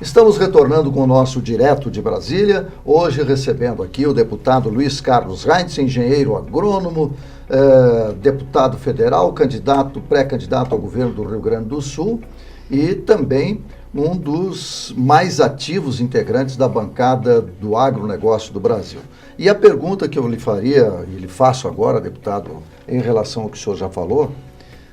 Estamos retornando com o nosso Direto de Brasília, hoje recebendo aqui o deputado Luiz Carlos Reitz, engenheiro agrônomo, deputado federal, pré-candidato ao governo do Rio Grande do Sul e também um dos mais ativos integrantes da bancada do agronegócio do Brasil. E a pergunta que eu lhe faria, e lhe faço agora, deputado, em relação ao que o senhor já falou,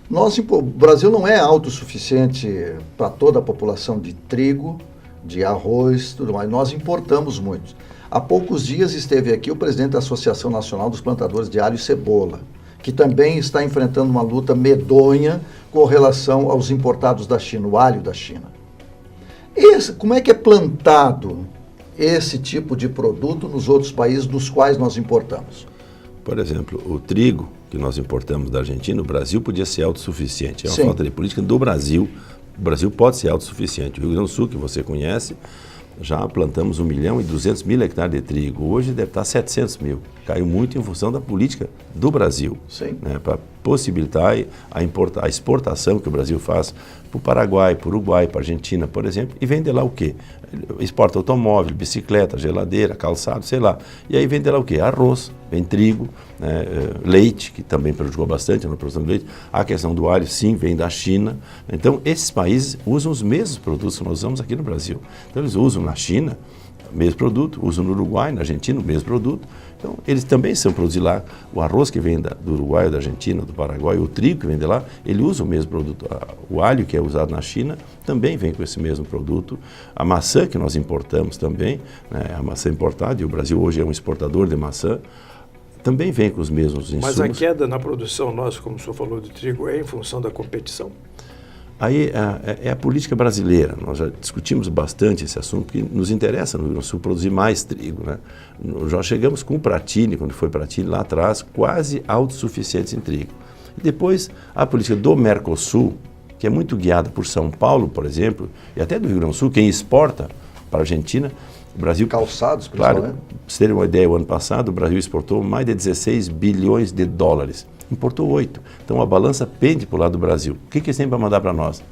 o Brasil não é autossuficiente para toda a população de trigo, de arroz, tudo mais. Nós importamos muito. Há poucos dias esteve aqui o presidente da Associação Nacional dos Plantadores de Alho e Cebola, que também está enfrentando uma luta medonha com relação aos importados da China, o alho da China. Como é que é plantado esse tipo de produto nos outros países dos quais nós importamos? Por exemplo, o trigo que nós importamos da Argentina, o Brasil podia ser autossuficiente. É uma falta de política do Brasil. O Brasil pode ser autossuficiente. O Rio Grande do Sul, que você conhece, já plantamos 1.200.000 hectares de trigo. Hoje deve estar 700 mil. Caiu muito em função da política do Brasil, né, para possibilitar a exportação que o Brasil faz para o Paraguai, para o Uruguai, para a Argentina, por exemplo, e vende lá o quê? Exporta automóvel, bicicleta, geladeira, calçado, sei lá. E aí vende lá o quê? Arroz, vem trigo, né, leite, que também prejudicou bastante na produção de leite. A questão do alho, sim, vem da China. Então, esses países usam os mesmos produtos que nós usamos aqui no Brasil. Então, eles usam na China o mesmo produto, usam no Uruguai, na Argentina, o mesmo produto. Então, eles também são produzidos lá. O arroz que vem do Uruguai, da Argentina, do Paraguai, o trigo que vem de lá, ele usa o mesmo produto. O alho que é usado na China também vem com esse mesmo produto. A maçã que nós importamos também, né, a maçã importada, e o Brasil hoje é um exportador de maçã, também vem com os mesmos insumos. Mas a queda na produção nossa, como o senhor falou, de trigo, é em função da competição? Aí é a política brasileira. Nós já discutimos bastante esse assunto, porque nos interessa no Rio Grande do Sul produzir mais trigo, né? Já chegamos com o Pratini, quando foi Pratini lá atrás, quase autossuficientes em trigo. E depois a política do Mercosul, que é muito guiada por São Paulo, por exemplo, e até do Rio Grande do Sul, quem exporta para a Argentina, o Brasil... Calçados, claro, né? Para você ter uma ideia, o ano passado o Brasil exportou mais de 16 bilhões de dólares. Importou 8. Então a balança pende para o lado do Brasil. O que eles têm para mandar para nós?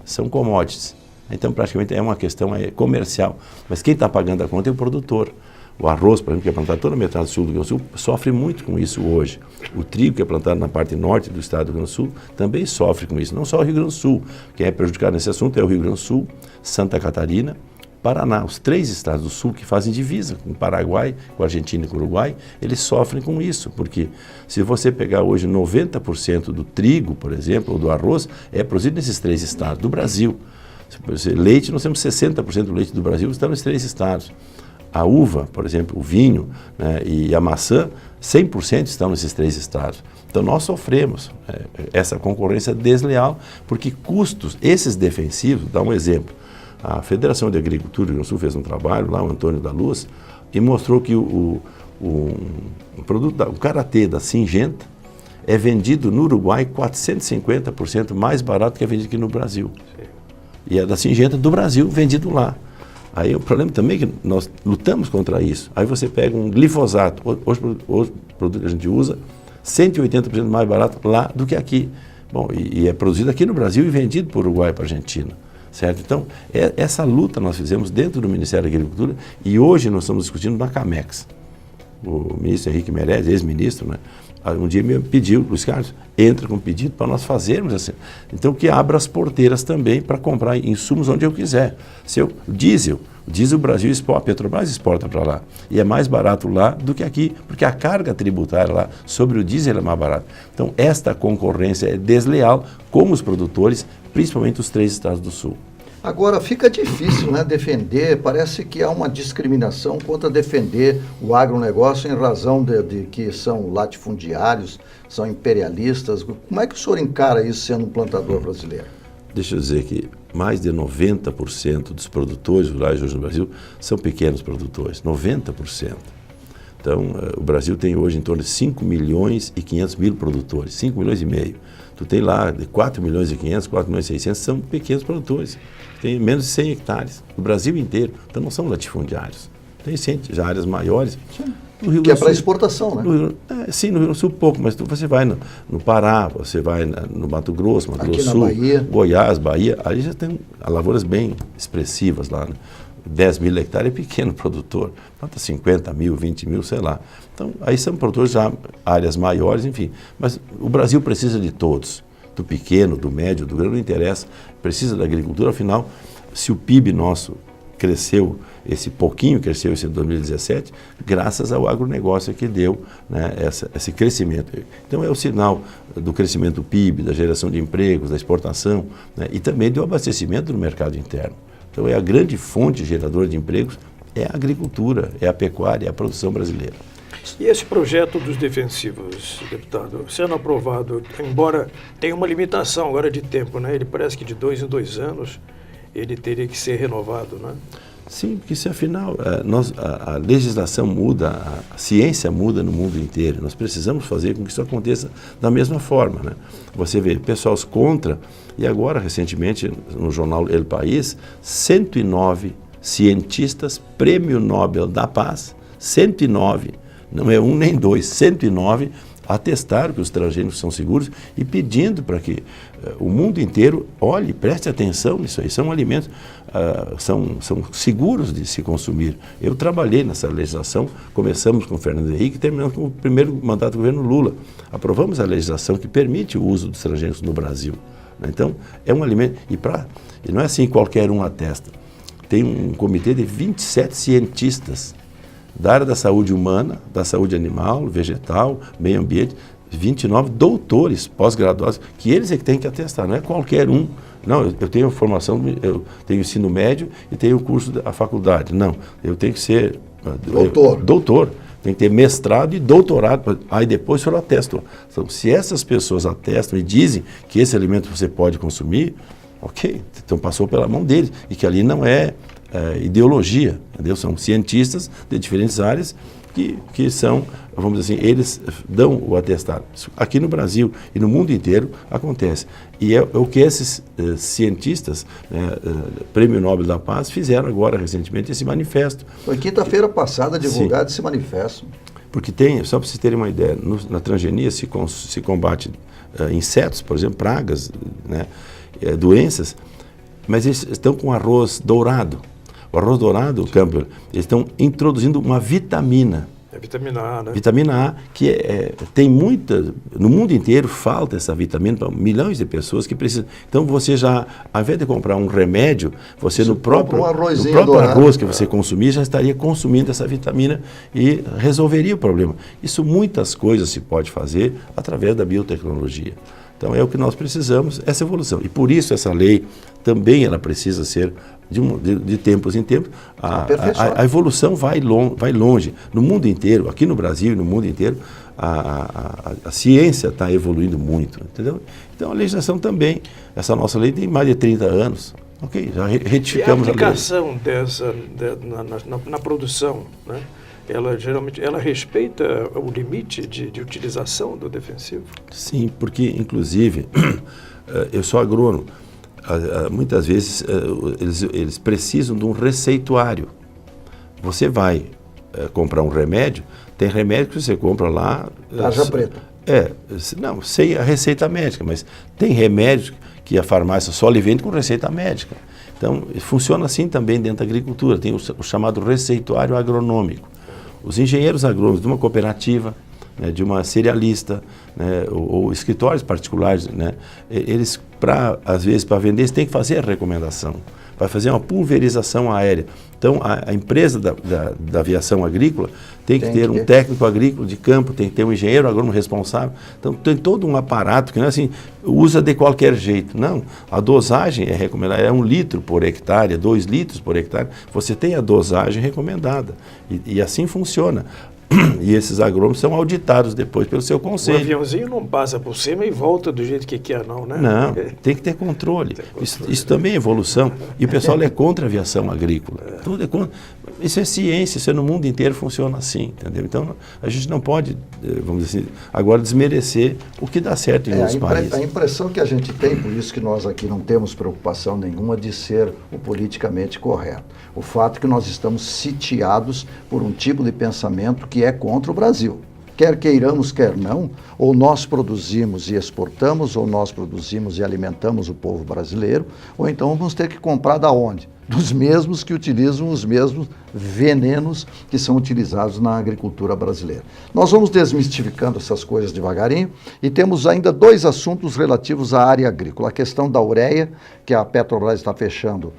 São commodities. Então praticamente é uma questão comercial. Mas quem está pagando a conta é o produtor. O arroz, por exemplo, que é plantado toda a metade sul do Rio Grande do Sul, sofre muito com isso hoje. O trigo, que é plantado na parte norte do estado do Rio Grande do Sul, também sofre com isso. Não só o Rio Grande do Sul. Quem é prejudicado nesse assunto é o Rio Grande do Sul, Santa Catarina, Paraná. Os 3 estados do sul que fazem divisa com o Paraguai, com a Argentina e com o Uruguai, eles sofrem com isso, porque se você pegar hoje 90% do trigo, por exemplo, ou do arroz, é produzido nesses 3 estados do Brasil. Leite, nós temos 60% do leite do Brasil está nos 3 estados. A uva, por exemplo, o vinho, né, e a maçã, 100% estão nesses 3 estados. Então nós sofremos essa concorrência desleal, porque custos, esses defensivos, dá um exemplo. A Federação de Agricultura do Rio Grande do Sul fez um trabalho lá, o Antônio da Luz, e mostrou que o produto, o karatê da Syngenta é vendido no Uruguai 450% mais barato que é vendido aqui no Brasil. Sim. E é da Syngenta do Brasil, vendido lá. Aí o problema também é que nós lutamos contra isso. Aí você pega um glifosato, hoje o produto que a gente usa, 180% mais barato lá do que aqui. Bom, e é produzido aqui no Brasil e vendido para o Uruguai e para a Argentina. Certo? Então, essa luta nós fizemos dentro do Ministério da Agricultura e hoje nós estamos discutindo na Camex. O ministro Henrique Meirelles, ex-ministro, né, um dia me pediu, Luiz Carlos, entra com um pedido para nós fazermos assim. Então, que abra as porteiras também para comprar insumos onde eu quiser. Diesel o Brasil exporta, a Petrobras exporta para lá. E é mais barato lá do que aqui, porque a carga tributária lá sobre o diesel é mais barata. Então, esta concorrência é desleal com os produtores, principalmente os 3 estados do Sul. Agora, fica difícil, né, defender, parece que há uma discriminação contra defender o agronegócio em razão de que são latifundiários, são imperialistas. Como é que o senhor encara isso sendo um plantador brasileiro? Deixa eu dizer que mais de 90% dos produtores rurais hoje no Brasil são pequenos produtores, 90%. Então, o Brasil tem hoje em torno de 5 milhões e 500 mil produtores, 5 milhões e meio. Tu tem lá de 4 milhões e 500, 4 milhões e 600, são pequenos produtores, tem menos de 100 hectares, o Brasil inteiro. Então, não são latifundiários. Tem já áreas maiores, No Rio Que é Grande do para Sul- exportação, né? Sim, no Rio Grande do Sul pouco, mas você vai no Pará, você vai no Mato Grosso, Mato Aqui Grosso na do Sul, Bahia. Goiás, Bahia, aí já tem lavouras bem expressivas lá, né? 10 mil hectares é pequeno produtor, planta 50 mil, 20 mil, sei lá. Então, aí são produtores já áreas maiores, enfim. Mas o Brasil precisa de todos, do pequeno, do médio, do grande, não interessa, precisa da agricultura, afinal, se o PIB nosso cresceu, esse pouquinho cresceu esse em 2017, graças ao agronegócio que deu, né, esse crescimento. Então é o sinal do crescimento do PIB, da geração de empregos, da exportação, né, e também do abastecimento do mercado interno. Então é a grande fonte geradora de empregos, é a agricultura, é a pecuária, é a produção brasileira. E esse projeto dos defensivos, deputado, sendo aprovado, embora tenha uma limitação agora de tempo, né? Ele parece que de 2 em 2 anos ele teria que ser renovado, né? Sim, porque se afinal a legislação muda, a ciência muda no mundo inteiro, nós precisamos fazer com que isso aconteça da mesma forma, né? Você vê pessoas contra, e agora recentemente no jornal El País, 109 cientistas, Prêmio Nobel da Paz, 109, não é um nem dois, 109 atestaram que os transgênicos são seguros e pedindo para que o mundo inteiro olhe, preste atenção nisso aí. São alimentos, são seguros de se consumir. Eu trabalhei nessa legislação, começamos com o Fernando Henrique e terminamos com o primeiro mandato do governo Lula. Aprovamos a legislação que permite o uso dos transgênicos no Brasil. Então, é um alimento, e não é assim qualquer um atesta. Tem um comitê de 27 cientistas da área da saúde humana, da saúde animal, vegetal, meio ambiente, 29 doutores pós-graduados, que eles é que têm que atestar, não é qualquer um. Não, eu tenho formação, eu tenho ensino médio e tenho o curso da faculdade. Não, eu tenho que ser doutor, tem que ter mestrado e doutorado, aí depois o senhor atesta. Então, se essas pessoas atestam e dizem que esse alimento você pode consumir, ok, então passou pela mão deles, e que ali não é ideologia, entendeu? São cientistas de diferentes áreas que são, vamos dizer assim, eles dão o atestado. Aqui no Brasil e no mundo inteiro acontece. E é o que esses cientistas, Prêmio Nobel da Paz, fizeram agora recentemente esse manifesto. Foi quinta-feira passada divulgado esse manifesto. Porque tem, só para vocês terem uma ideia, na transgenia se combate insetos, por exemplo, pragas, né, doenças, mas eles estão com arroz dourado. O arroz dourado, Campbell, eles estão introduzindo uma vitamina. É vitamina A, né? Vitamina A, que tem muita, no mundo inteiro falta essa vitamina para milhões de pessoas que precisam. Então você já, ao invés de comprar um remédio, você no próprio arroz que você consumir, já estaria consumindo essa vitamina e resolveria o problema. Isso muitas coisas se pode fazer através da biotecnologia. Então é o que nós precisamos, essa evolução. E por isso essa lei também ela precisa ser de tempos em tempos. A evolução vai longe. No mundo inteiro, aqui no Brasil e no mundo inteiro, a ciência está evoluindo muito, entendeu? Então a legislação também, essa nossa lei tem mais de 30 anos. Ok, já retificamos a lei. E a aplicação na produção, né? Ela geralmente respeita o limite de utilização do defensivo? Sim, porque inclusive eu sou agrônomo. Muitas vezes eles precisam de um receituário. Você vai comprar um remédio, tem remédio que você compra lá... Tarja preta. Não, sem a receita médica, mas tem remédios que a farmácia só lhe vende com receita médica. Então, funciona assim também dentro da agricultura, tem o chamado receituário agronômico. Os engenheiros agrônomos de uma cooperativa, né, de uma cerealista, né, ou escritórios particulares, né, eles, às vezes, para vender, eles têm que fazer a recomendação, vai fazer uma pulverização aérea. Então, a empresa da aviação agrícola tem que ter um técnico agrícola de campo, tem que ter um engenheiro agrônomo responsável. Então, tem todo um aparato que não é assim, usa de qualquer jeito. Não, a dosagem é recomendada, é 1 litro por hectare, 2 litros por hectare. Você tem a dosagem recomendada e assim funciona. E esses agrônomos são auditados depois pelo seu conselho. O aviãozinho não passa por cima e volta do jeito que quer, não, né? Não, tem que ter controle. Isso também é evolução. E o pessoal é contra a aviação agrícola. Tudo é contra. Isso é ciência, isso no mundo inteiro funciona assim, entendeu? Então, a gente não pode, vamos dizer assim, agora desmerecer o que dá certo em outros países. A impressão que a gente tem, por isso que nós aqui não temos preocupação nenhuma de ser o politicamente correto. O fato é que nós estamos sitiados por um tipo de pensamento que é contra o Brasil. Quer queiramos, quer não, ou nós produzimos e exportamos, ou nós produzimos e alimentamos o povo brasileiro, ou então vamos ter que comprar da onde? Dos mesmos que utilizam os mesmos venenos que são utilizados na agricultura brasileira. Nós vamos desmistificando essas coisas devagarinho e temos ainda 2 assuntos relativos à área agrícola. A questão da ureia, que a Petrobras está fechando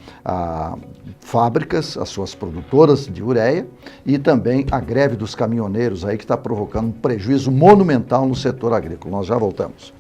fábricas, as suas produtoras de ureia, e também a greve dos caminhoneiros aí que está provocando um prejuízo monumental no setor agrícola. Nós já voltamos.